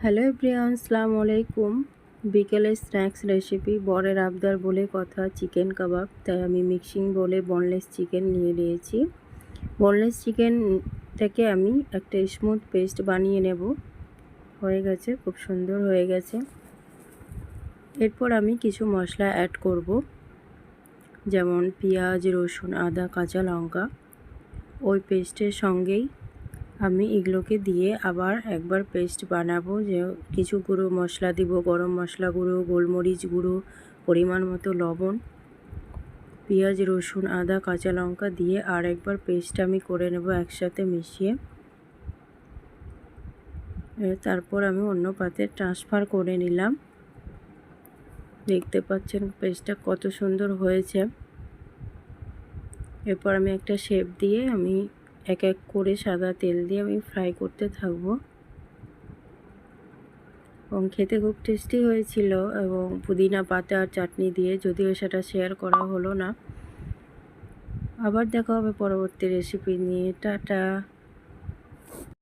Hello everyone, আসসালামু আলাইকুম। বিকেলের স্ন্যাক্স রেসিপি বরের আবদার বলে কথা, চিকেন কাবাব। তাই আমি মিক্সিং বলে বোনলেস চিকেন নিয়ে নিয়েছি। বোনলেস চিকেন থেকে আমি একটা স্মুথ পেস্ট বানিয়ে নেব। হয়ে গেছে, খুব সুন্দর হয়ে গেছে। এরপর আমি কিছু মশলা অ্যাড করব, যেমন পেঁয়াজ, রসুন, আদা, কাঁচা লঙ্কা। ওই পেস্টের সঙ্গেই আমি এগুলোকে দিয়ে আবার একবার পেস্ট বানাবো। যে কিছু গুঁড়ো মশলা দিব, গরম মশলা গুঁড়ো, গোলমরিচ গুঁড়ো, পরিমাণ মতো লবণ, পেঁয়াজ, রসুন, আদা, কাঁচা লঙ্কা দিয়ে আর একবার পেস্ট আমি করে নেব একসাথে মিশিয়ে। তারপর আমি অন্য পাত্রে ট্রান্সফার করে নিলাম। দেখতে পাচ্ছেন পেস্টটা কত সুন্দর হয়েছে। এরপর আমি একটা শেপ দিয়ে আমি এক এক করে সাদা তেল দিয়ে আমি ফ্রাই করতে থাকবো। এবং খেতে খুব টেস্টি হয়েছিল, এবং পুদিনা পাতা আর চাটনি দিয়ে, যদিও সেটা শেয়ার করা হলো না। আবার দেখা হবে পরবর্তী রেসিপি নিয়ে। টাটা।